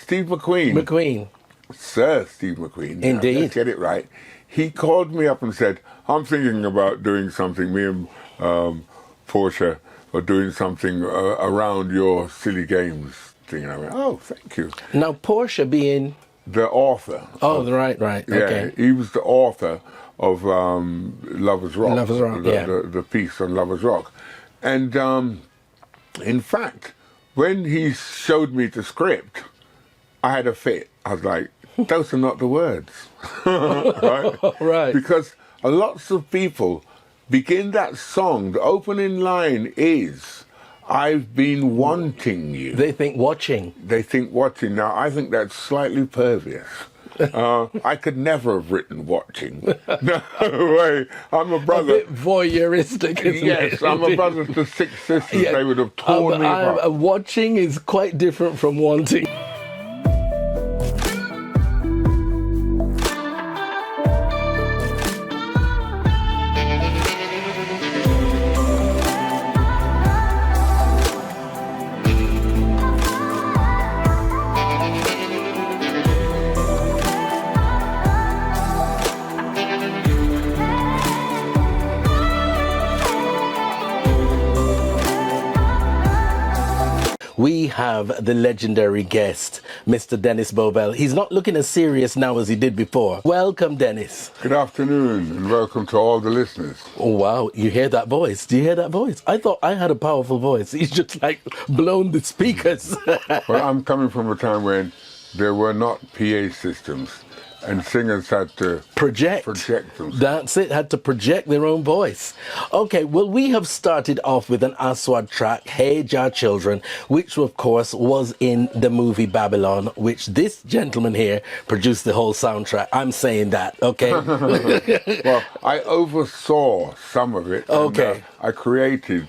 Steve McQueen. McQueen. Sir Steve McQueen. Indeed. Let's get it right. He called me up and said, I'm thinking about doing something, me and Portia, or doing something around your silly games thing. And I went, oh, thank you. Now, Portia being... The author. Oh, right. Yeah, Okay. he was the author of Lovers Rock. Lovers Rock, the piece on Lovers Rock. And in fact, when he showed me the script, I had a fit. I was like, those are not the words. Right? Right. Because lots of people begin that song, the opening line is, I've been wanting you. They think watching. They think watching. Now, I think that's slightly pervious. I could never have written watching. No way. I'm a brother. A bit voyeuristic, isn't it? Yes, I'm a brother to 6 sisters. Yeah. They would have torn me apart. Watching is quite different from wanting. We have the legendary guest, Mr. Dennis Bovell. He's not looking as serious now as he did before. Welcome, Dennis. Good afternoon, and welcome to all the listeners. Oh, wow. You hear that voice? Do you hear that voice? I thought I had a powerful voice. He's just like blown the speakers. Well, I'm coming from a time when there were not PA systems, and singers had to project themselves. That's it, had to project their own voice. Okay, well, we have started off with an Aswad track, Hey Jah Children, which of course was in the movie Babylon, which this gentleman here produced the whole soundtrack. I'm saying that, okay? Well, I oversaw some of it. Okay. And, I created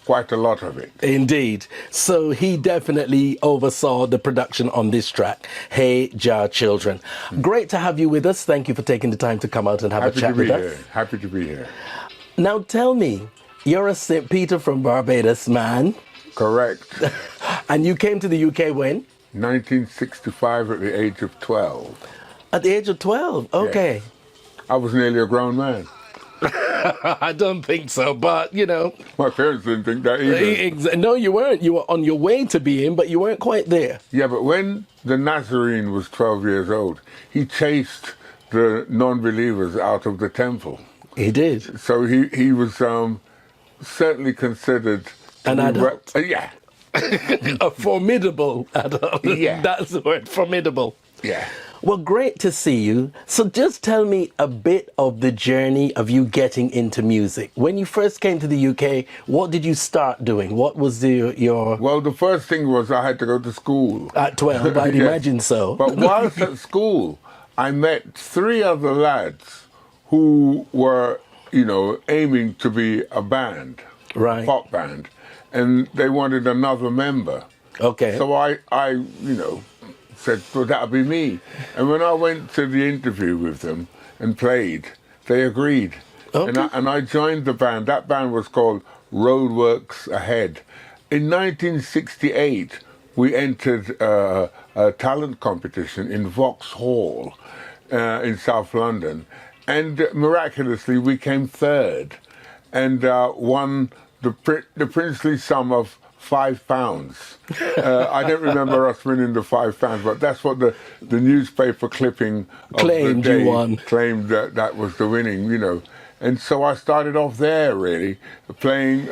quite a lot of it. Indeed. So he definitely oversaw the production on this track, Hey Jah Children. Great to have you with us. Thank you for taking the time to come out and have a chat with us. Happy to be here. Now tell me, you're a St. Peter from Barbados man. Correct. And you came to the UK when? 1965 at the age of 12. At the age of 12? Okay. Yes. I was nearly a grown man. I don't think so, but, you know. My parents didn't think that either. No, you weren't. You were on your way to be in, but you weren't quite there. Yeah, but when the Nazarene was 12 years old, he chased the non-believers out of the temple. He did. So he was certainly considered an adult. Yeah. A formidable adult. Yeah. That's the word, formidable. Yeah. Well, great to see you. So just tell me a bit of the journey of you getting into music. When you first came to the UK, what did you start doing? What was your... Well, the first thing was I had to go to school. At 12, I'd Yes. imagine so. But whilst at school, I met 3 other lads who were, aiming to be a band, right, pop band, and they wanted another member. Okay. So I said, well, that'll be me. And when I went to the interview with them and played, they agreed. Okay. And I joined the band. That band was called Roadworks Ahead. In 1968, we entered a talent competition in Vauxhall in South London. And miraculously, we came 3rd and won the princely sum of £5. I don't remember us winning the £5, but that's what the newspaper clipping of claimed the day you won. Claimed that was the winning, And so I started off there, really, playing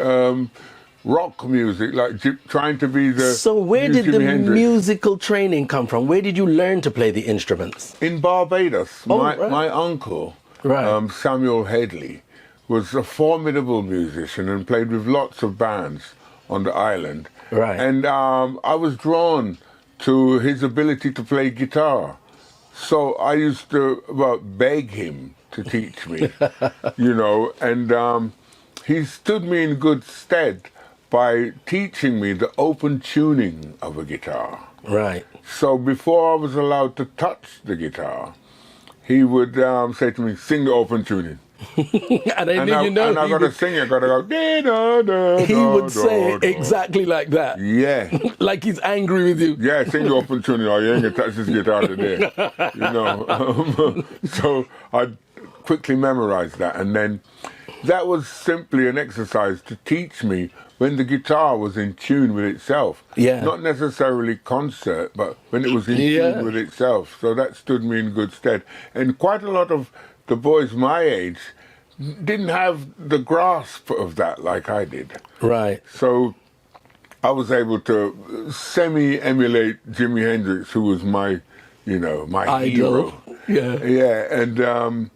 rock music, like trying to be the... So where did the musical training come from? Where did you learn to play the instruments? In Barbados. Right. My uncle, right, Samuel Headley, was a formidable musician and played with lots of bands on the island. Right. And I was drawn to his ability to play guitar. So I used to beg him to teach me, and he stood me in good stead by teaching me the open tuning of a guitar. Right. So before I was allowed to touch the guitar, he would say to me, sing the open tuning. And I knew, you know, and I got to sing it. Got to go. He would say it exactly like that. Yeah. Like he's angry with you. Yeah, sing your opportunity. You ain't gonna touch this guitar today. You know. So I quickly memorized that, and then that was simply an exercise to teach me when the guitar was in tune with itself. Yeah. Not necessarily concert, but when it was in tune with itself. So that stood me in good stead. And quite a lot of the boys my age didn't have the grasp of that like I did. Right. So I was able to semi-emulate Jimi Hendrix, who was my, you know, my idol. hero. Yeah. Yeah, and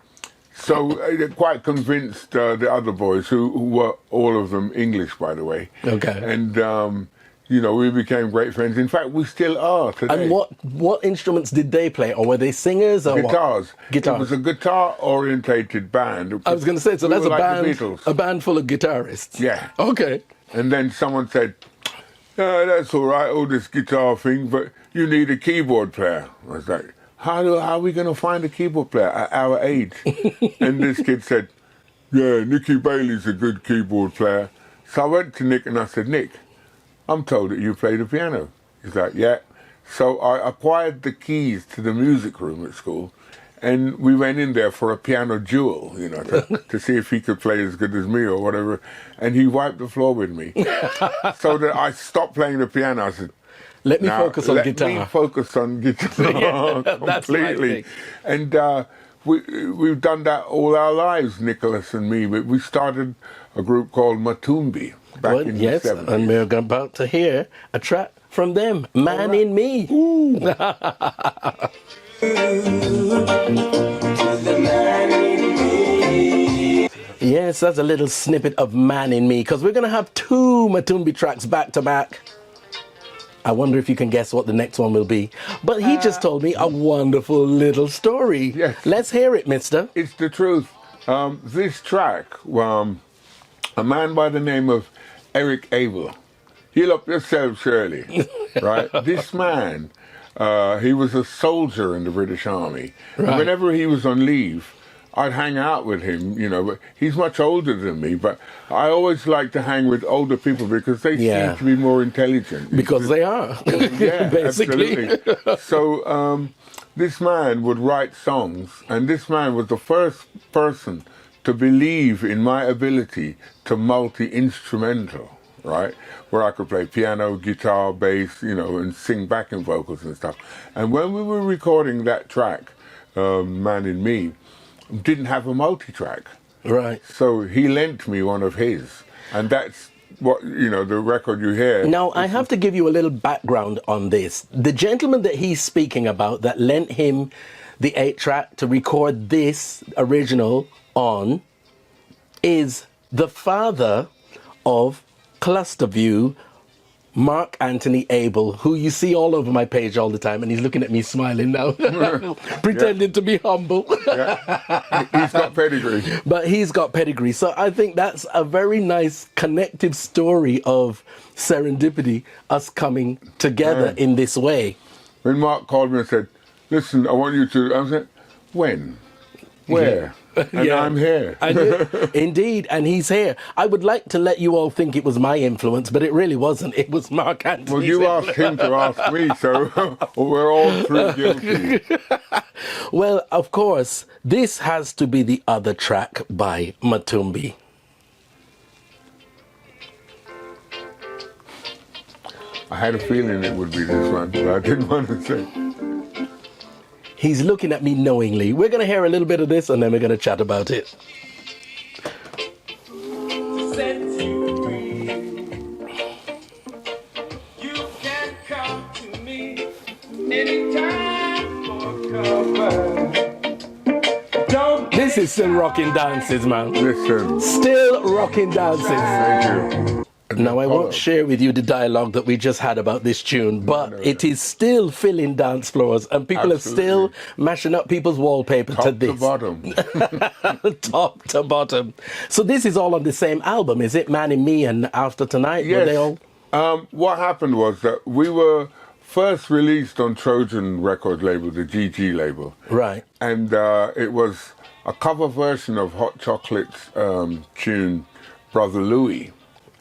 so I quite convinced the other boys, who were all of them English, by the way. Okay. And, you know, we became great friends. In fact, we still are today. And what instruments did they play? Or were they singers? Or Guitars. What? Guitars. It was a guitar-orientated band. I was going to say, so We that's were like the Beatles. a band full of guitarists. Yeah. Okay. And then someone said, that's all right, all this guitar thing, but you need a keyboard player. I was like, how are we going to find a keyboard player at our age? And this kid said, yeah, Nicky Bailey's a good keyboard player. So I went to Nick and I said, Nick, I'm told that you play the piano. He's like, yeah. So I acquired the keys to the music room at school, and we went in there for a piano duel, you know, to see if he could play as good as me or whatever. And he wiped the floor with me. So that I stopped playing the piano. I said, let me focus on guitar. Let me focus on guitar completely. And we've done that all our lives, Nicholas and me. But we started a group called Matumbi back in the 70s. And we're about to hear a track from them, Man in Me. Ooh. Yes, that's a little snippet of Man in Me, because we're going to have two Matumbi tracks back to back. I wonder if you can guess what the next one will be. But he just told me a wonderful little story. Yes. Let's hear it, mister. It's the truth. This track, a man by the name of Eric Abel, heal up yourself, Shirley, right? This man, he was a soldier in the British Army. Right. And whenever he was on leave, I'd hang out with him, you know, but he's much older than me, but I always like to hang with older people because they seem to be more intelligent. Because they are, yeah, basically. Absolutely. So this man would write songs, and this man was the first person to believe in my ability to multi-instrumental, right? Where I could play piano, guitar, bass, you know, and sing backing vocals and stuff. And when we were recording that track, Man in Me, didn't have a multi-track. Right. So he lent me one of his. And that's what, you know, the record you hear. Now, I have to give you a little background on this. The gentleman that he's speaking about that lent him the 8-track to record this original on is the father of Clusterview, Mark Anthony Abel, who you see all over my page all the time, and he's looking at me smiling now, pretending to be humble. He's got pedigree. But he's got pedigree. So I think that's a very nice connective story of serendipity, us coming together in this way. When Mark called me and said, listen, I want you to, I said, when? Where? And I'm here. Indeed, and he's here. I would like to let you all think it was my influence, but it really wasn't. It was Mark Anthony's Well, you asked him to ask me, so we're all three guilty. Well, of course, this has to be the other track by Matumbi. I had a feeling it would be this one, but I didn't want to say. He's looking at me knowingly. We're going to hear a little bit of this and then we're going to chat about it. Set you free. You can come to me anytime for cover. This is still rocking dances, man. Listen. Still rocking dances. Thank you. Now, I won't share with you the dialogue that we just had about this tune, but it is still filling dance floors, and people are still mashing up people's wallpaper to this. Top to bottom. Top to bottom. So this is all on the same album, is it? Man in Me and After Tonight? Yes. Were they all? What happened was that we were first released on Trojan record label, the GG label. Right. And it was a cover version of Hot Chocolate's tune, Brother Louie.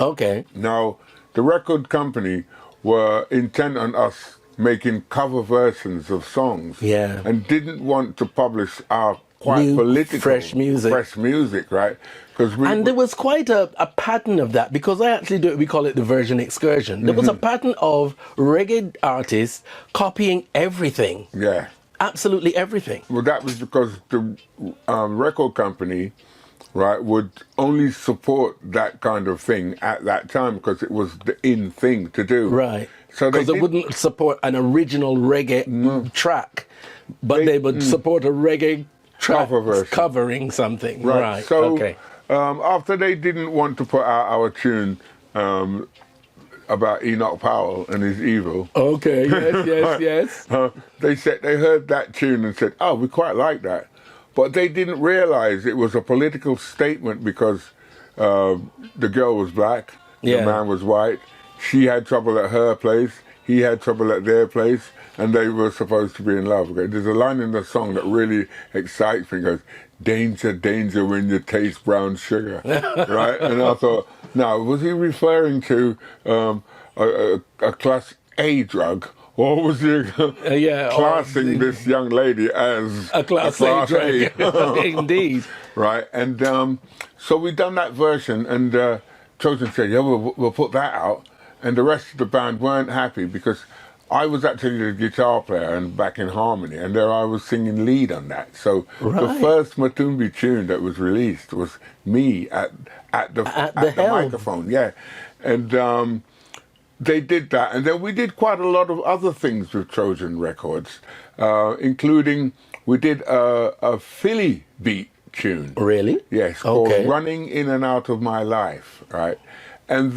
Okay. Now, the record company were intent on us making cover versions of songs. Yeah. And didn't want to publish our quite New, political, fresh music. right? Because And there was quite a pattern of that, because I actually do it, we call it the version excursion. There was a pattern of reggae artists copying everything. yeah. Absolutely everything. Well, that was because the record company, right, would only support that kind of thing at that time because it was the in thing to do. Right. So Because they wouldn't support an original reggae track, but they would support a reggae track Cover version. covering something. Right. Right. So Okay. after they didn't want to put out our tune about Enoch Powell and his evil, Okay. Yes. they said they heard that tune and said, "Oh, we quite like that," but they didn't realize it was a political statement because the girl was black, Yeah. the man was white. She had trouble at her place, he had trouble at their place, and they were supposed to be in love. Okay? There's a line in the song that really excites me. It goes, "Danger, danger when you taste brown sugar," right? And I thought, now was he referring to a class A drug? Or was he classing this young lady as A class A drug. Indeed. Right, and so we done that version, and Trojan said, "Yeah, we'll put that out." And the rest of the band weren't happy because I was actually the guitar player and back in harmony, and there I was singing lead on that. So the Right. first Matumbi tune that was released was me at the helm. microphone, yeah. And they did that, and then we did quite a lot of other things with Trojan Records, including we did a Philly beat tune. Really? Yes, called Okay. Running In and Out of My Life, right? And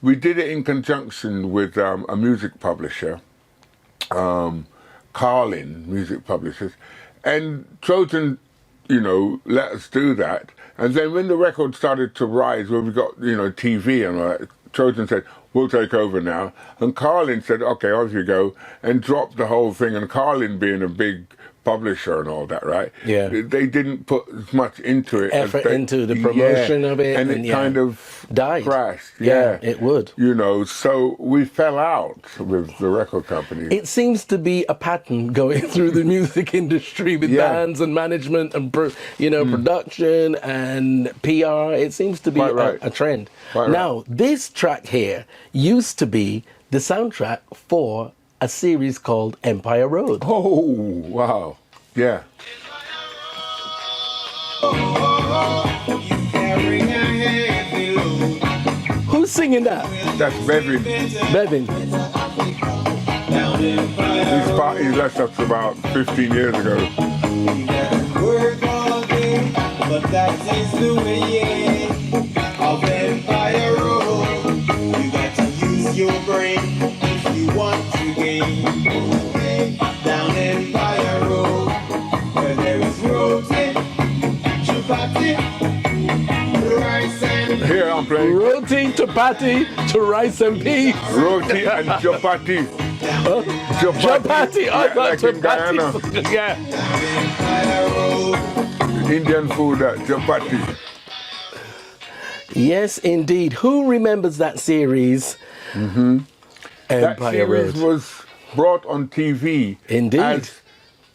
we did it in conjunction with a music publisher, Carlin Music Publishers, and Trojan, let us do that. And then when the record started to rise, when we got, TV and all that, Trojan said, "We'll take over now." And Carlin said, "Okay, off you go," and dropped the whole thing. And Carlin being a big publisher and all that, right? Yeah. They didn't put as much into it. Effort as they, into the promotion of it, And it and kind of died. crashed. Yeah, it would. So we fell out with the record company. It seems to be a pattern going through the music industry with Yeah. bands and management and production and PR. It seems to be Quite right. a trend. Quite Now, this track here used to be the soundtrack for a series called Empire Road. Oh, wow. Yeah. Who's singing that? That's Bevin. Bevin. He left us about 15 years ago. Work all day, but that is the way of Empire Road. You got to use your brain if you want to gain. Down Empire Road, where there is roti, chapati, rice and Here I'm playing Roti, chapati, to rice and peas. roti and chapati. Chapati, I thought like in Guyana. chapati. Yeah. Empire Road. Indian food, chapati. Yes, indeed. Who remembers that series? That Empire series Road. was brought on TV Indeed. as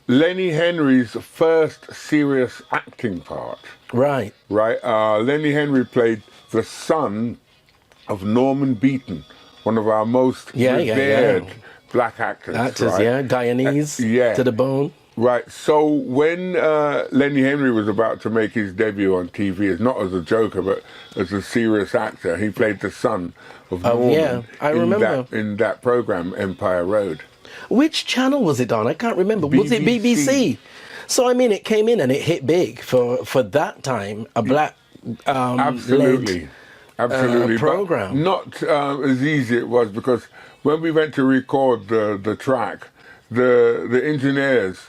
Lenny Henry's first serious acting part. Right. Right? Lenny Henry played the son of Norman Beaton, one of our most revered black actors. Actors, right? yeah. Guyanese yeah. to the bone. Right. So when Lenny Henry was about to make his debut on TV, not as a joker, but as a serious actor, he played the son of Norman. yeah, I remember. In that program, Empire Road. Which channel was it on? I can't remember. Was it BBC? So, I mean, it came in and it hit big for that time, a black Absolutely. Absolutely. program. But not as easy it was, because when we went to record the track, the engineers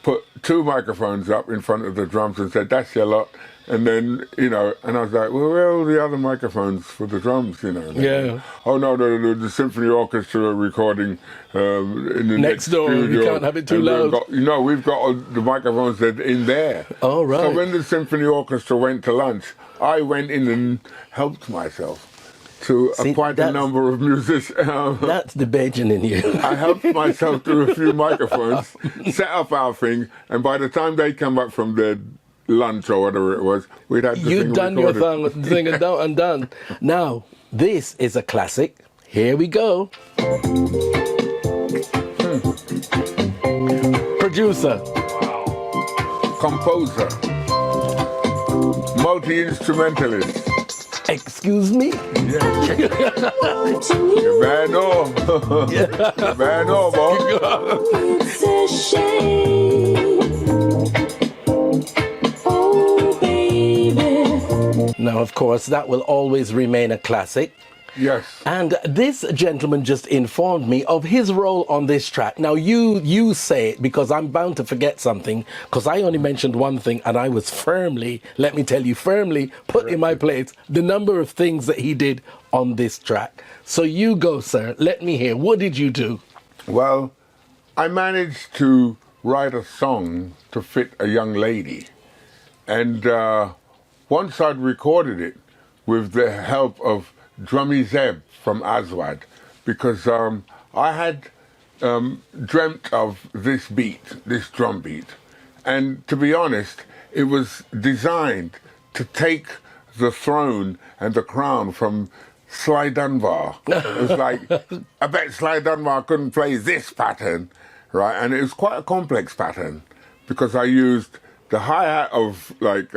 put 2 microphones up in front of the drums and said, "That's your lot." And then, and I was like, "Well, where are all the other microphones for the drums?" And Yeah. "Oh no, the symphony orchestra are recording in the Next door, studio. you can't have it too And loud." We've got all the microphones that in there." Oh, right. So when the symphony orchestra went to lunch, I went in and helped myself to quite a number of musicians. That's the Bajan in you. I helped myself to a few microphones, set up our thing, and by the time they come back from their lunch or whatever it was, we'd had the You've thing done your recorded. thing and done. Now, this is a classic. Here we go. Producer. Composer. Multi-instrumentalist. Excuse me? Yeah. You better know. You better know, boy. It's a shame. Oh, baby. Now, of course, that will always remain a classic. Yes. And this gentleman just informed me of his role on this track. Now, you say it because I'm bound to forget something, because I only mentioned one thing and I was firmly, let me tell you, firmly put in my place the number of things that he did on this track. So you go, sir. Let me hear. What did you do? Well, I managed to write a song to fit a young lady. And once I'd recorded it with the help of Drummy Zeb from Aswad, because I had dreamt of this beat, this drum beat. And to be honest, it was designed to take the throne and the crown from Sly Dunbar. It was like, I bet Sly Dunbar couldn't play this pattern, right? And it was quite a complex pattern because I used the hi-hat of like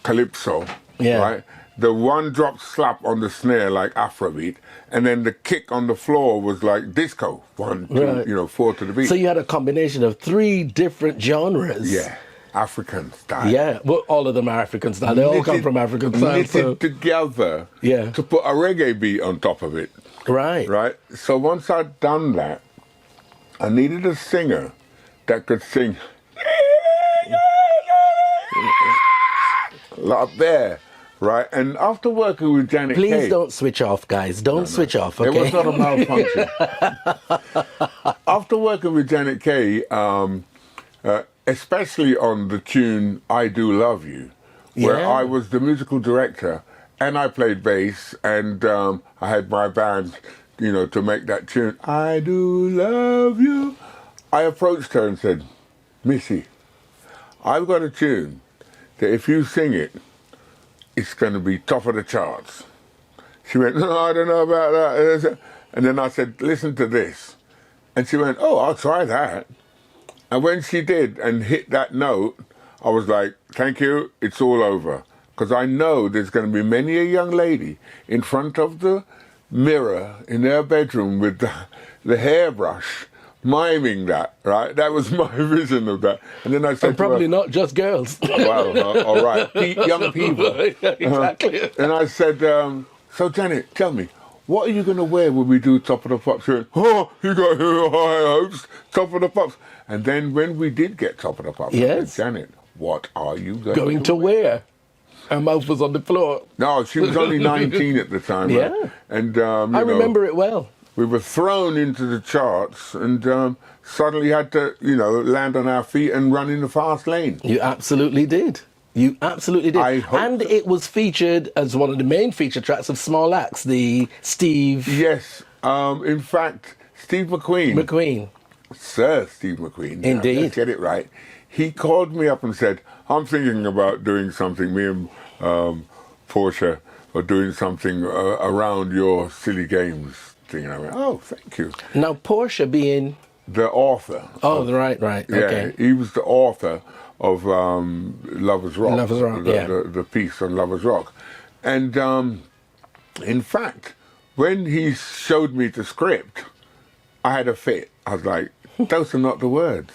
calypso, Yeah. right? The one drop slap on the snare like Afrobeat, and then the kick on the floor was like disco. 1, 2, Right. 4 to the beat. So you had a combination of 3 different genres. Yeah, African style. Yeah, well, all of them are African style. They all come from African style. Knitted So, together Yeah. to put a reggae beat on top of it, right. right? So once I'd done that, I needed a singer that could sing up there, right? And after working with Janet Please Kay, don't switch off, guys. Don't switch off, okay? it was not a malfunction. After working with Janet Kay, especially on the tune "I Do Love You," where Yeah. I was the musical director and I played bass, and I had my band, to make that tune. I do love you. I approached her and said, "Missy, I've got a tune that if you sing it, it's going to be top of the charts." She went, "No, I don't know about that." And then I said, "Listen to this." And she went, "Oh, I'll try that." And when she did and hit that note, I was like, "Thank you, it's all over." Because I know there's going to be many a young lady in front of the mirror in their bedroom with the hairbrush miming that, right? That was my vision of that. And then I said, And probably to her, not just girls. "Well, all right, young people." Exactly. And I said, "So Janet, tell me, what are you going to wear when we do Top of the Pops?" She went, "Oh, you got high hopes, Top of the Pops." And then when we did get Top of the Pops, I Yes. said, "Janet, what are you Going to wear. Her mouth was on the floor. No, she was only 19 at the time. Yeah. And, I remember it well. we were thrown into the charts and suddenly had to, land on our feet and run in the fast lane. You absolutely did. You absolutely did. I hope And so. it was featured as one of the main feature tracks of Small Axe, the Steve Yes. In fact, Steve McQueen, McQueen. Sir Steve McQueen. now, Indeed. let's get it right. He called me up and said, "I'm thinking about doing something, me and Portia are doing something around your silly games thing." And I went, "Oh, thank you." Now, Portia being... The author. Oh, right. Yeah, Okay. he was the author of Lovers Rock. Lovers Rock, the, yeah. the piece on Lovers Rock. And in fact, when he showed me the script, I had a fit. I was like, those are not the words.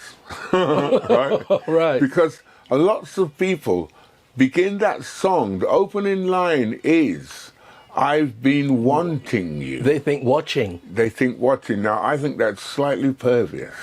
Right? Right. Because a lots of people begin that song, the opening line is, "I've been wanting you." They think watching. They think watching. Now, I think that's slightly pervious.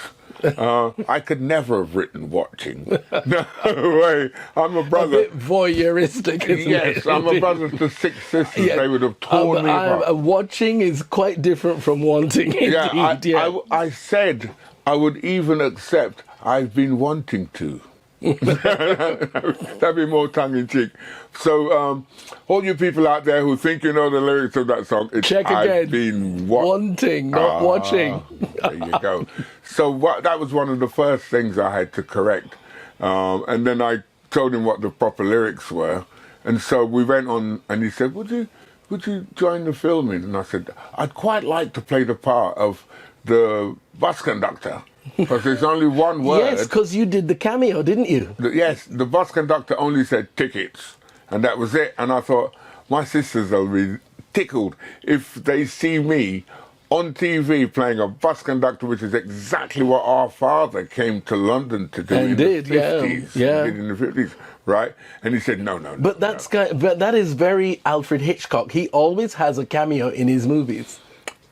I could never have written watching. No way. I'm a A brother. bit voyeuristic, isn't it? Yes, I'm a brother to 6 sisters. Yeah. They would have torn me apart. Watching is quite different from wanting. Indeed, I said I would even accept I've been wanting to. That'd be more tongue-in-cheek. So, all you people out there who think you know the lyrics of that song, it's Check again. I've been Wanting, not watching. There you go. So that was one of the first things I had to correct. And then I told him what the proper lyrics were. And so we went on, and he said, would you join the filming? And I said, I'd quite like to play the part of the bus conductor. Because there's only one word. Yes, because you did the cameo, didn't you? Yes, the bus conductor only said tickets, and that was it. And I thought, my sisters will be tickled if they see me on TV playing a bus conductor, which is exactly what our father came to London to do And in did, the 50s. yeah. He did in the 50s, right? And he said, no. But but that is very Alfred Hitchcock. He always has a cameo in his movies.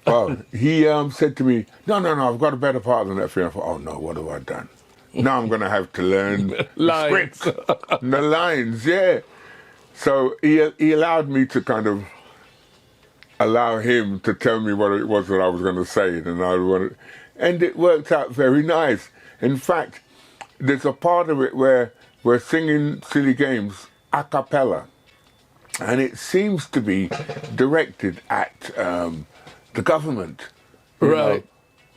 Well, he said to me, no, I've got a better part than that for you. I thought, oh no, what have I done? Now I'm going to have to learn the Lines. script, the lines, yeah. So he allowed me to kind of allow him to tell me what it was that I was going to say, and it worked out very nice. In fact, there's a part of it where we're singing Silly Games a cappella, and it seems to be directed at the government. You know, Right.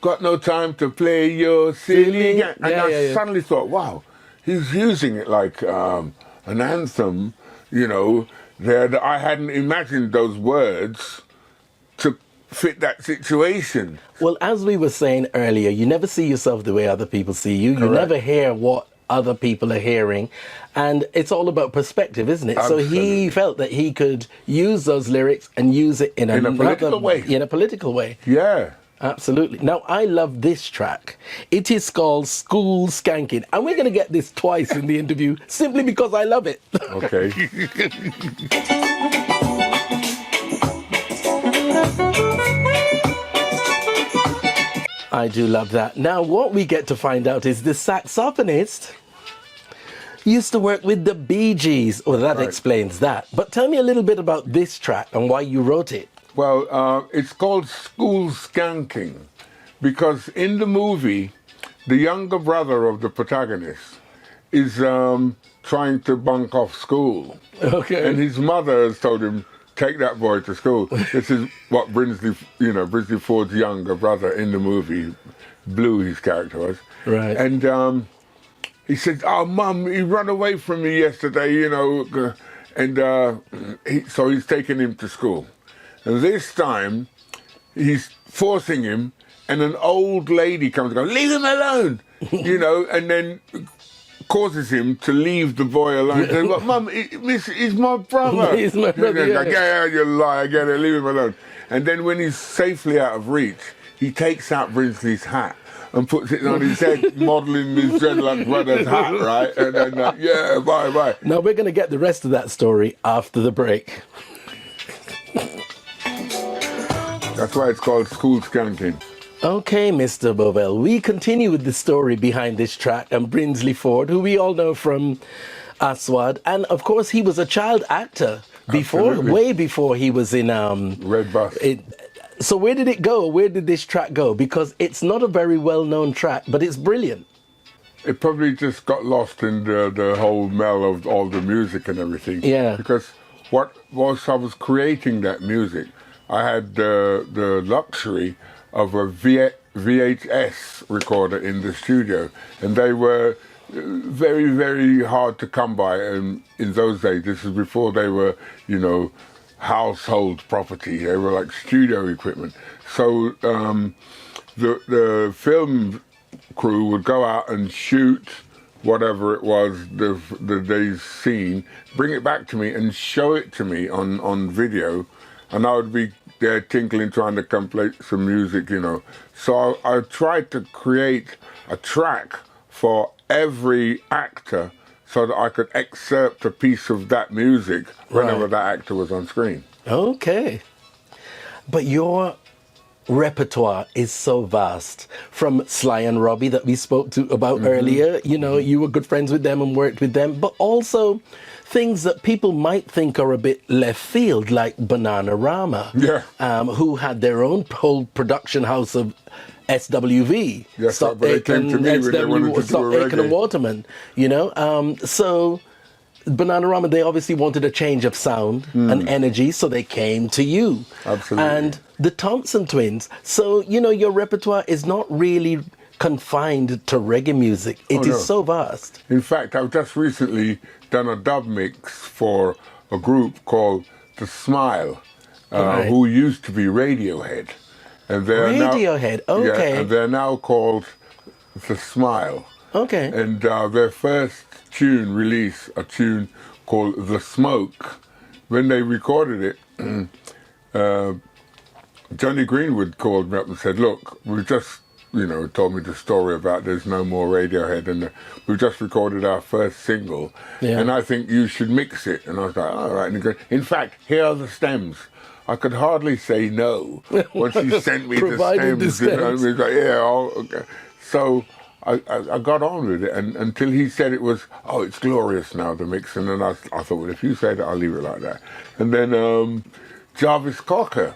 got no time to play your silly game. And Yeah, I yeah. suddenly thought, wow, he's using it like an anthem, you know. I hadn't imagined those words to fit that situation. Well, as we were saying earlier, you never see yourself the way other people see you. You Correct. never hear what other people are hearing. And it's all about perspective, isn't it? So Absolutely. he felt that he could use those lyrics and use it in a another political way. In a political way. Yeah. Absolutely. Now, I love this track. It is called School Skanking. And we're going to get this twice in the interview simply because I love it. Okay. I do love that. Now, what we get to find out is the saxophonist used to work with the Bee Gees. Well, that Right. explains that. But tell me a little bit about this track and why you wrote it. Well, it's called School Skanking because in the movie, the younger brother of the protagonist is trying to bunk off school. Okay. And his mother has told him, take that boy to school. This is what Brinsley Ford's younger brother in the movie, Blue, his character was. Right. And he said, oh, Mum, he ran away from me yesterday, you know. And so he's taking him to school. And this time, he's forcing him, and an old lady comes and goes, leave him alone, you know, and then causes him to leave the boy alone. Says, well, Mum, he's my brother. He's my brother, He's like, yeah. yeah, you lie, I get it, leave him alone. And then when he's safely out of reach, he takes out Brinsley's hat and puts it on his head, modelling his dreadlock brother's hat, right? And then, yeah, bye. Now, we're going to get the rest of that story after the break. That's why it's called School Skanking. Okay, Mr. Bovell, we continue with the story behind this track and Brinsley Ford, who we all know from Aswad. And of course, he was a child actor Absolutely. way before he was in Red Bus. So where did it go? Where did this track go? Because it's not a very well-known track, but it's brilliant. It probably just got lost in the whole mel of all the music and everything. Yeah. Because whilst I was creating that music, I had the luxury of a VHS recorder in the studio, and they were very, very hard to come by. And in those days, this is before they were, you know, household property. They were like studio equipment. So the film crew would go out and shoot whatever it was the day's scene, bring it back to me and show it to me on video, and I would be there tinkling, trying to complete some music, you know. So I tried to create a track for every actor so that I could excerpt a piece of that music whenever Right. that actor was on screen. Okay. But your repertoire is so vast. From Sly and Robbie that we spoke to about earlier, you know, you were good friends with them and worked with them, but also things that people might think are a bit left field, like Bananarama, who had their own whole production house of SWV, Yes, Stop but they came to me when they wanted to do Stop a Aiken and reggae. Waterman, you know. So Bananarama, they obviously wanted a change of sound and energy, so they came to you. Absolutely. And the Thompson twins. So, you know, your repertoire is not really confined to reggae music. It is so vast. In fact, I've just recently done a dub mix for a group called The Smile, Right. who used to be Radiohead. And they're Radiohead, now, okay. Yeah, and they're now called The Smile. Okay. And their first tune release, a tune called The Smoke. When they recorded it, Johnny Greenwood called me up and said, look, we've just, you know, told me the story about there's no more Radiohead, and we've just recorded our first single, and I think you should mix it. And I was like, all right. And he goes, in fact, here are the stems. I could hardly say no once he sent me the Provided stems. the You know, stems. he was like, yeah, okay. So I got on with it, and until he said it was, oh, it's glorious now, the mix. And then I thought, well, if you said it, I'll leave it like that. And then Jarvis Cocker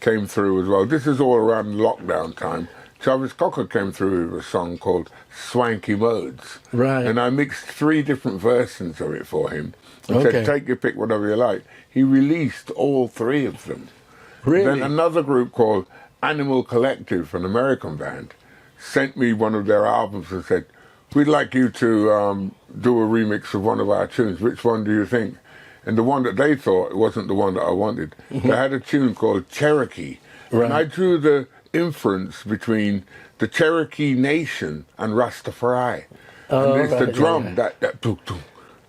came through as well. This is all around lockdown time. Jarvis Cocker came through with a song called Swanky Modes. Right. And I mixed 3 different versions of it for him. And Okay. said, take your pick, whatever you like. He released all 3 of them. Really? Then another group called Animal Collective, an American band, sent me one of their albums and said, we'd like you to do a remix of one of our tunes. Which one do you think? And the one that they thought wasn't the one that I wanted. They had a tune called Cherokee. Right. And I drew the inference between the Cherokee Nation and Rastafari. And it's the right, drum, that doo doo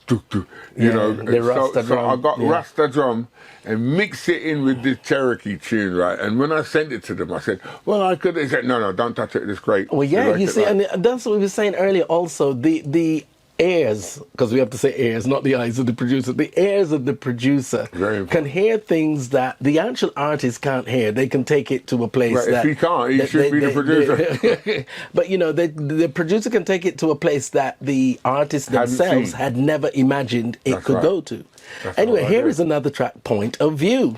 doo doo. You know, the Rasta so drum, I got yeah. Rasta drum and mixed it in with this Cherokee tune, right? And when I sent it to them, I said, well, I could. They said, no, don't touch it. It's great. Well, yeah, like you it, see, right? and that's what we were saying earlier also, the heirs, because we have to say heirs, not the eyes of the producer, the heirs of the producer Very important. can hear things that the actual artist can't hear. They can take it to a place Right, if that... he can't, he should be the producer. But, you know, the producer can take it to a place that the artists Hadn't themselves seen. had never imagined it That's could right. go to. That's Anyway, all I here do. is another track, Point of View.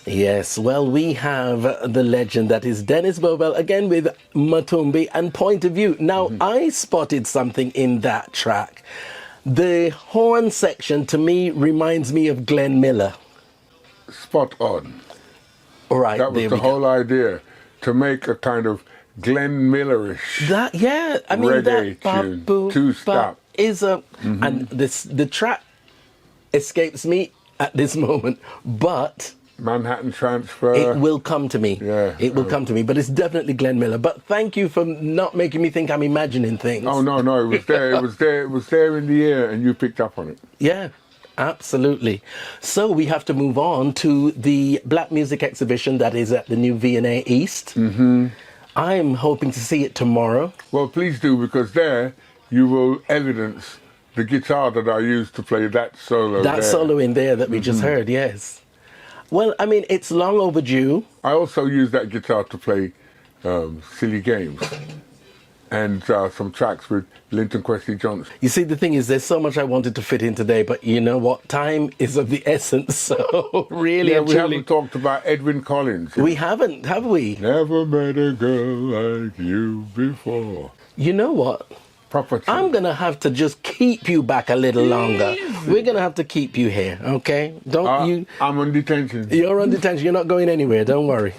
Yes, well, we have the legend that is Dennis Bovell, again with Matumbi and Point of View. Now, I spotted something in that track. The horn section, to me, reminds me of Glenn Miller. Spot on. All right, That was there the we whole go. idea, to make a kind of Glenn Millerish. That, yeah, I mean, reggae that tune, ba-boo, two-step. ba- is a... And the track escapes me at this moment, but... Manhattan Transfer. It will come to me. Yeah. It will come to me. But it's definitely Glenn Miller. But thank you for not making me think I'm imagining things. Oh, no, it was there. It was there. It was there in the air, and you picked up on it. Yeah, absolutely. So we have to move on to the Black Music Exhibition that is at the new V&A East. I'm hoping to see it tomorrow. Well, please do, because there you will evidence the guitar that I used to play that solo That there. solo in there that we just heard, yes. Well, I mean, it's long overdue. I also used that guitar to play Silly Games and some tracks with Linton Kwesi Johnson. You see, the thing is, there's so much I wanted to fit in today, but you know what? Time is of the essence, so really Yeah, and we truly... haven't talked about Edwin Collins. We haven't, have we? Never met a girl like you before. You know what? Proper tune. I'm going to have to just keep you back a little longer. We're going to have to keep you here, okay? Don't you... I'm on detention. You're on detention. You're not going anywhere. Don't worry.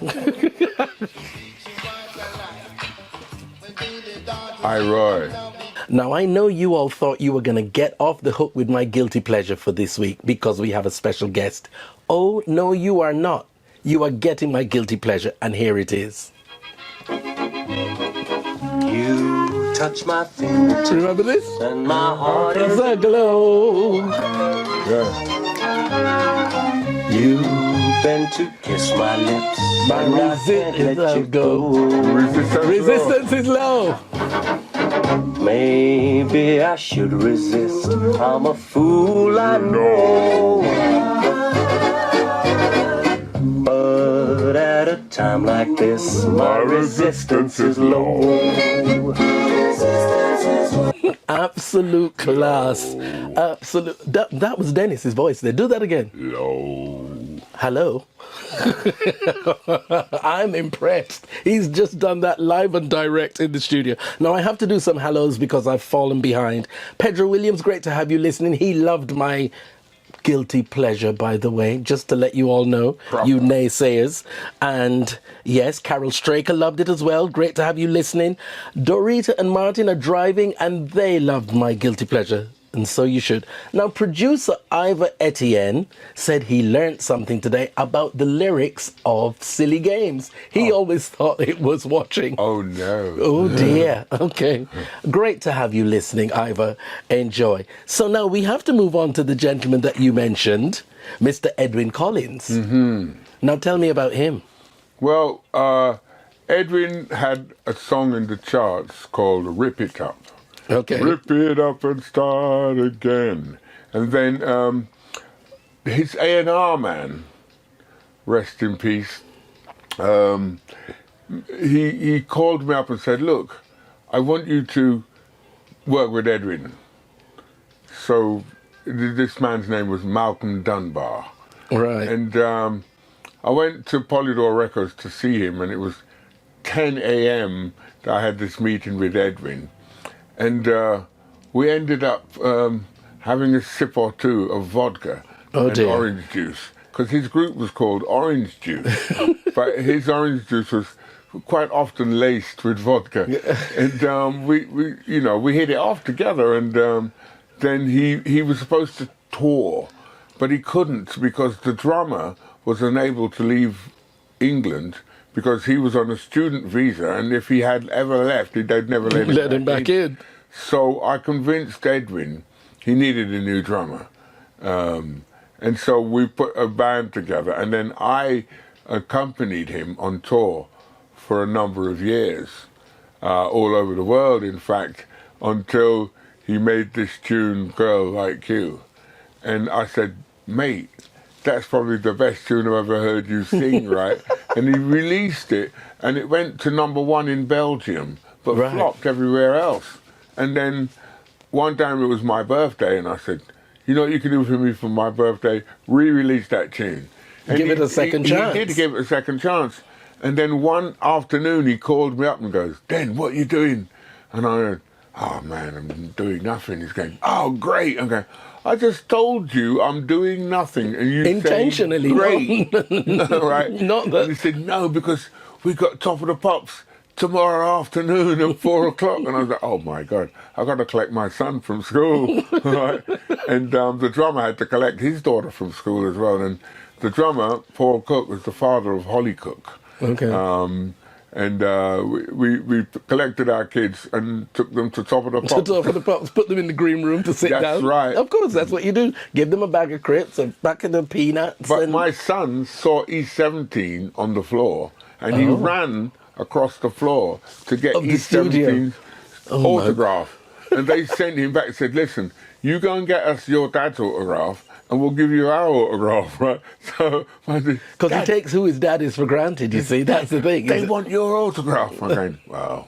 Hi, Roy. Now, I know you all thought you were going to get off the hook with my guilty pleasure for this week because we have a special guest. Oh, no, you are not. You are getting my guilty pleasure, and here it is. You touch my fingertips Remember this? and my heart It's is a glow. Yeah. You bend to kiss my lips. My and I can't let you resistance go. Resistance. Resistance is low. Maybe I should resist. I'm a fool, I know. But at a time like this, my resistance is low. Absolute class. Absolute. That was Dennis's voice there. Do that again. Hello. I'm impressed. He's just done that live and direct in the studio. Now I have to do some hellos because I've fallen behind. Pedro Williams, great to have you listening. He loved my guilty pleasure, by the way, just to let you all know, you naysayers. And yes, Carol Straker loved it as well. Great to have you listening. Dorita and Martin are driving and they loved my guilty pleasure. And so you should. Now, producer Ivor Etienne said he learned something today about the lyrics of Silly Games. He always thought it was watching. Oh, no. Oh, dear. Okay. Great to have you listening, Ivor. Enjoy. So now we have to move on to the gentleman that you mentioned, Mr. Edwin Collins. Now tell me about him. Well, Edwin had a song in the charts called Rip It Up. Okay. Rip it up and start again. And then his A&R man, rest in peace, he called me up and said, look, I want you to work with Edwin. So this man's name was Malcolm Dunbar. Right. And I went to Polydor Records to see him, and it was 10 a.m. that I had this meeting with Edwin. And we ended up having a sip or two of vodka and orange juice, because his group was called Orange Juice, but his orange juice was quite often laced with vodka. And we hit it off together. And then he was supposed to tour, but he couldn't because the drummer was unable to leave England, because he was on a student visa, and if he had ever left, they'd never let him back in. So I convinced Edwin he needed a new drummer. And so we put a band together, and then I accompanied him on tour for a number of years, all over the world, in fact, until he made this tune, Girl Like You. And I said, mate, that's probably the best tune I've ever heard you sing, right? And he released it, and it went to #1 in Belgium, but flopped everywhere else. And then one time it was my birthday, and I said, you know what you can do for me for my birthday? Re-release that tune. And give it a second chance. He did give it a second chance. And then one afternoon he called me up and goes, Den, what are you doing? And I went, oh man, I'm doing nothing. He's going, oh great. I'm going, I just told you I'm doing nothing, and you intentionally say, great, right? Not that. And he said no, because we got Top of the Pops tomorrow afternoon at 4 o'clock, and I was like, oh my God, I got to collect my son from school, right? And the drummer had to collect his daughter from school as well, and the drummer Paul Cook was the father of Holly Cook. Okay. And we collected our kids and took them to Top of the Pops. To Top of the Pops, put them in the green room to sit down. That's right. Of course, that's what you do. Give them a bag of crisps, a packet of peanuts. But my son saw E17 on the floor, and he ran across the floor to get E17's autograph. And they sent him back and said, listen, you go and get us your dad's autograph, and we'll give you our autograph, right? So, because he takes who his dad is for granted, you see, that's the thing. They want your autograph. I'm going, wow.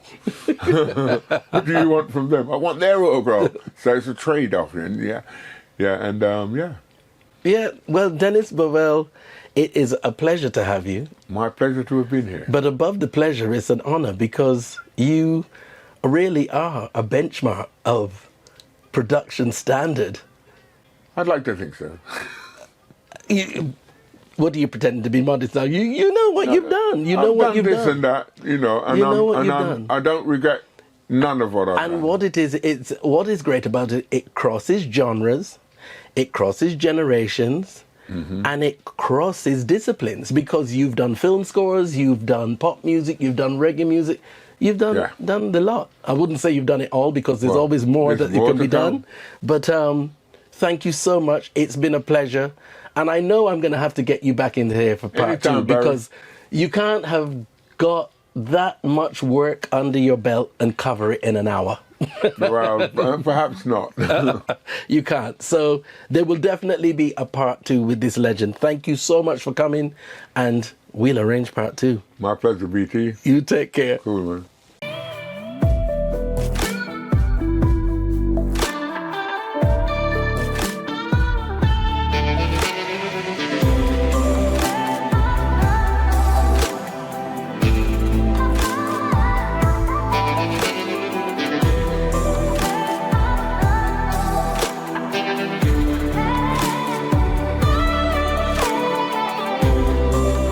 What do you want from them? I want their autograph. So it's a trade-off, and yeah, yeah. Yeah, well, Dennis Bovell, it is a pleasure to have you. My pleasure to have been here. But above the pleasure, it's an honor, because you really are a benchmark of production standard. I'd like to think so. What do you pretend to be modest now? You know what you've done. You know what you've done. I've done this and that, you know, and I don't regret none of what I've done. And what it is, what is great about it, it crosses genres, it crosses generations, and it crosses disciplines, because you've done film scores, you've done pop music, you've done reggae music, you've done the lot. I wouldn't say you've done it all, because there's always more that can be done. But thank you so much. It's been a pleasure. And I know I'm going to have to get you back in here for part two, because you can't have got that much work under your belt and cover it in an hour. Well, perhaps not. You can't. So there will definitely be a part 2 with this legend. Thank you so much for coming, and we'll arrange part 2. My pleasure, BT. You take care. Cool, man.